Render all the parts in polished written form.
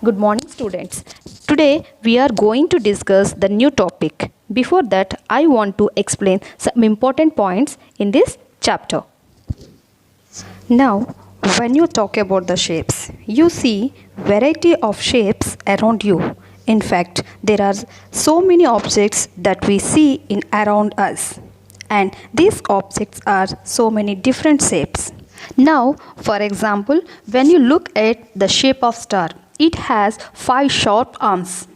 Good morning, students. Today we are going to discuss the new topic. Before that, I want to explain some important points in this chapter. Now, when you talk about the shapes, you see variety of shapes around you. In fact, there are so many objects that we see in around us. And these objects are so many different shapes. Now, for example, when you look at the shape of star, it has 5 sharp arms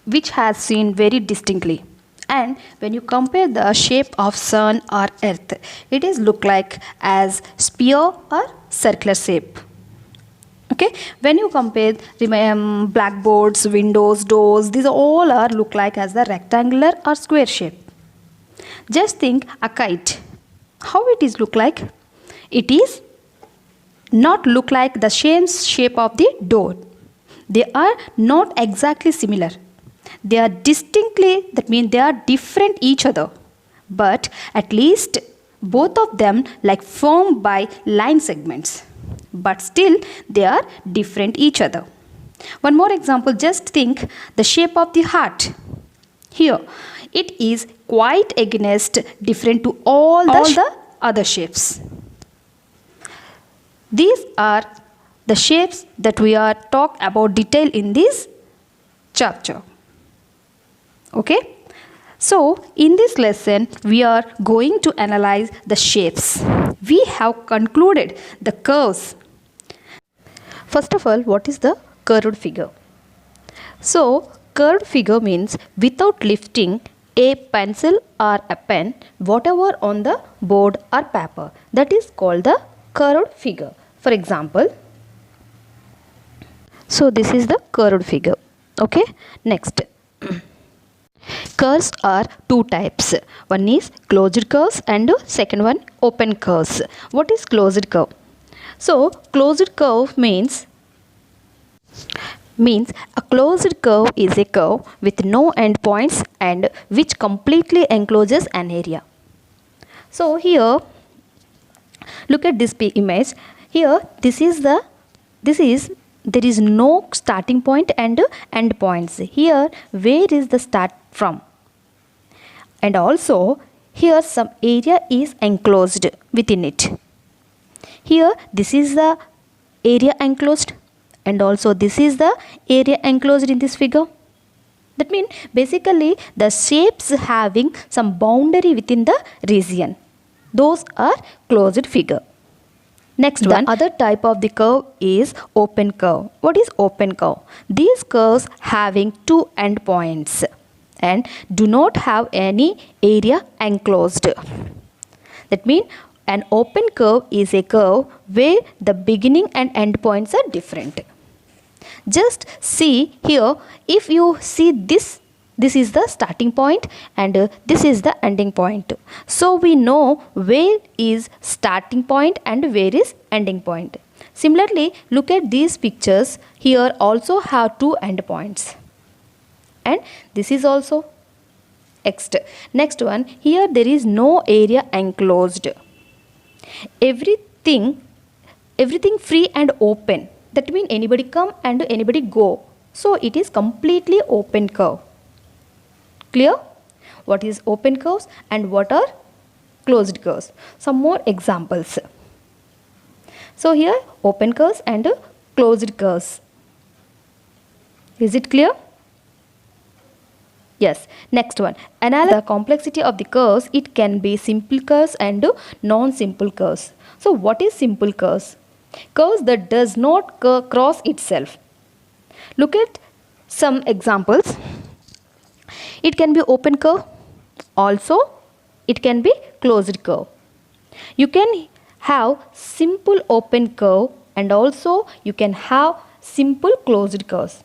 which has seen very distinctly. And when you compare the shape of sun or earth, it is look like as spear or circular shape. Okay, when you compare blackboards, windows, doors, these all are look like as the rectangular or square shape. Just think a kite. How it is look like? It is not look like the same shape of the door. They are not exactly similar. They are distinctly, that means they are different each other. But at least both of them like formed by line segments. But still they are different each other. One more example, just think the shape of the heart. Here it is quite against different to all the other shapes. These are the shapes that we are talk about detail in this chapter. Okay, so in this lesson we are going to analyze the shapes. We have concluded the curves. First of all, what is the curved figure? So curved figure means without lifting a pencil or a pen, whatever on the board or paper, that is called the curved figure. For example, so this is the curved figure. Okay, next. Curves are two types. One is closed curves and second one open curves. What is closed curve? So closed curve means a closed curve is a curve with no endpoints and which completely encloses an area. So here look at this image. Here there is no starting point and end points. Here where is the start from? And also here some area is enclosed within it. Here this is the area enclosed and also this is the area enclosed in this figure. That means basically the shapes having some boundary within the region. Those are closed figure. Next one, the other type of the curve is open curve. What is open curve? These curves having two endpoints and do not have any area enclosed. That means an open curve is a curve where the beginning and end points are different. Just see here, if you see this is the starting point and this is the ending point. So we know where is starting point and where is ending point. Similarly, look at these pictures. Here also have two end points. And this is also next one. Here there is no area enclosed. Everything free and open. That means anybody come and anybody go. So it is completely open curve. Clear? What is open curves and what are closed curves? Some more examples. So here open curves and closed curves. Is it clear? Yes. Next one. Analyze the complexity of the curves. It can be simple curves and non-simple curves. So what is simple curves? Curves that does not cross itself. Look at some examples. It can be open curve, also it can be closed curve. You can have simple open curve and also you can have simple closed curves.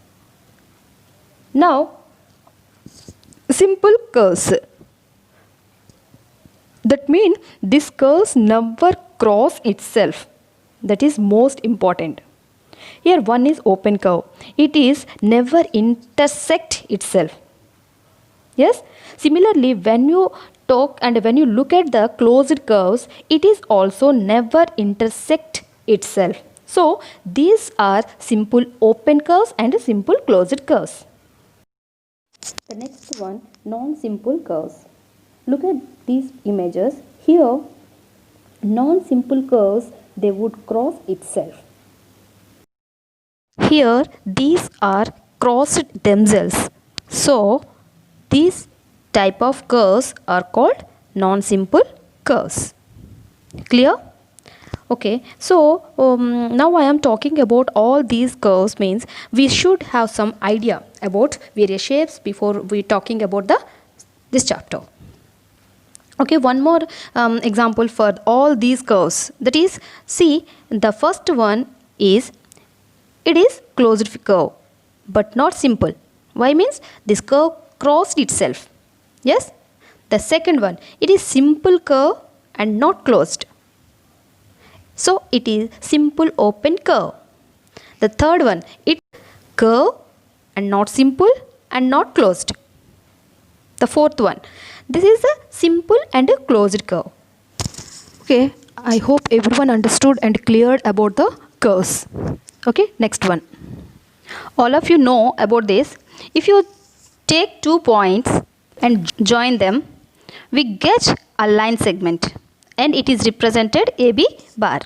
Now, simple curves. That means this curves never cross itself. That is most important. Here one is open curve. It is never intersect itself. Yes, similarly when you talk and when you look at the closed curves, it is also never intersect itself. So these are simple open curves and simple closed curves. The next one, non-simple curves. Look at these images. Here, non-simple curves, they would cross itself. Here, these are crossed themselves. So, these type of curves are called non-simple curves. Clear? Okay, so now I am talking about all these curves, means we should have some idea about various shapes before we talking about this chapter. Okay, one more example for all these curves. That is, see, the first one is, it is closed curve but not simple. Why? Means this curve crossed itself. Yes. The second one, it is simple curve and not closed. So it is simple open curve. The third one, it curve and not simple and not closed. The fourth one, this is a simple and a closed curve. Okay, I hope everyone understood and cleared about the curves. Okay, next one. All of you know about this. If you take 2 points and join them, we get a line segment and it is represented AB bar.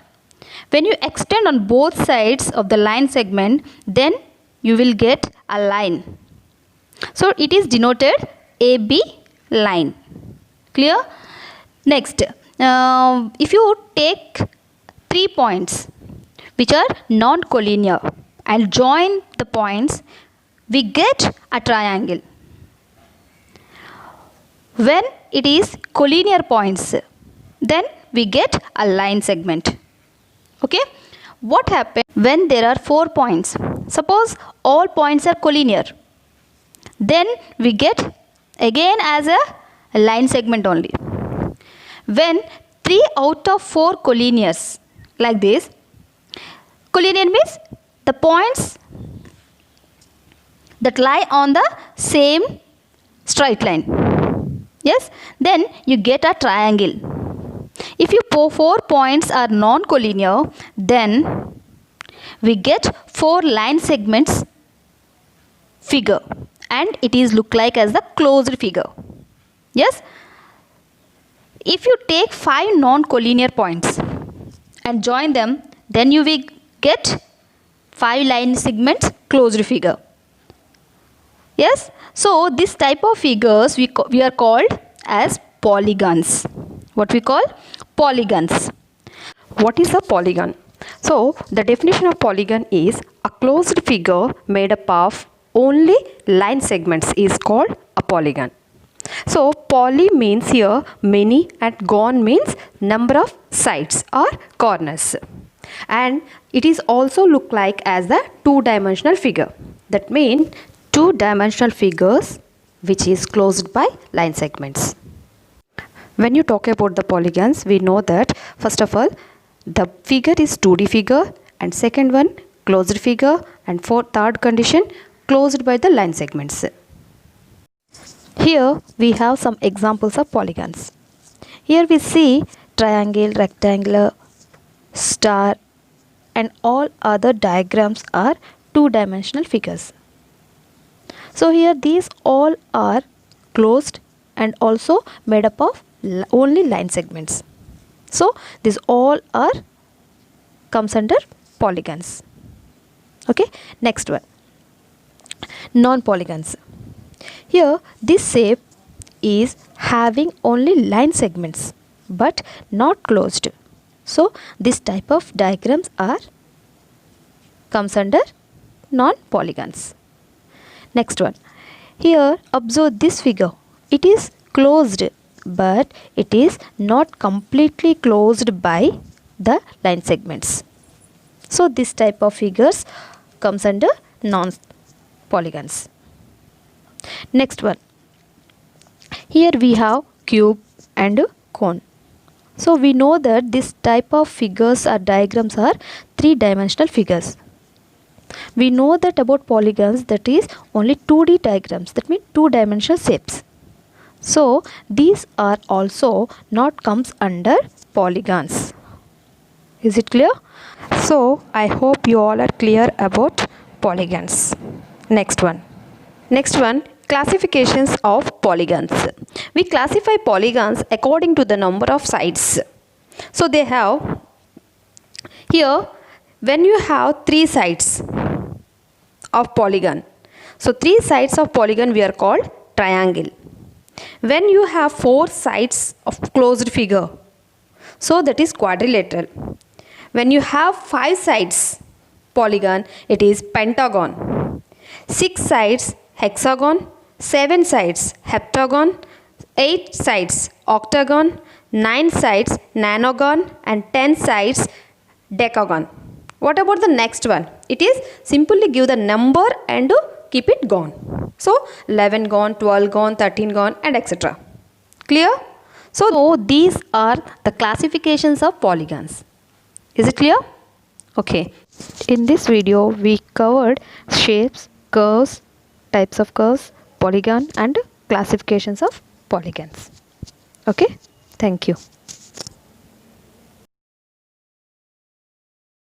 When you extend on both sides of the line segment, then you will get a line. So it is denoted AB line. Clear? Next, if you take 3 points which are non-collinear and join the points, we get a triangle. When it is collinear points, then we get a line segment. Okay, what happens when there are 4 points? Suppose all points are collinear, then we get again as a line segment only. When 3 out of 4 collinears, like this, collinear means the points that lie on the same straight line. Yes, then you get a triangle. If you 4 points are non-collinear, then we get 4 line segments figure and it is look like as the closed figure. Yes. If you take 5 non-collinear points and join them, then you will get 5 line segments closed figure. Yes. So this type of figures we are called as polygons. What we call polygons. What is a polygon? So the definition of polygon is a closed figure made up of only line segments is called a polygon. So poly means here many and gon means number of sides or corners. And it is also look like as the two-dimensional figure. That means two-dimensional figures which is closed by line segments. When you talk about the polygons, we know that first of all the figure is 2D figure and second one closed figure and third condition closed by the line segments. Here we have some examples of polygons. Here we see triangle, rectangular, star and all other diagrams are two-dimensional figures. So here these all are closed and also made up of only line segments. So these all are comes under polygons. Okay, next one, non-polygons. Here this shape is having only line segments but not closed. So this type of diagrams are comes under non-polygons. Next one, here observe this figure. It is closed but it is not completely closed by the line segments. So this type of figures comes under non-polygons. Next one, here we have cube and cone. So we know that this type of figures or diagrams are three-dimensional figures. We know that about polygons, that is only 2D diagrams, that means two-dimensional shapes. So these are also not comes under polygons. Is it clear? So I hope you all are clear about polygons. Next one, classifications of polygons. We classify polygons according to the number of sides. So they have here, when you have 3 sides of polygon, so 3 sides of polygon we are called triangle. When you have 4 sides of closed figure, so that is quadrilateral. When you have 5 sides polygon, it is pentagon. 6 sides hexagon, 7 sides heptagon, 8 sides octagon, 9 sides nonagon, and 10 sides decagon. What about the next one? It is simply give the number and keep it gone. So 11 gone, 12 gone, 13 gone, and etc. Clear? So these are the classifications of polygons. Is it clear? Okay. In this video we covered shapes, curves, types of curves, polygon, and classifications of polygons. Okay. Thank you.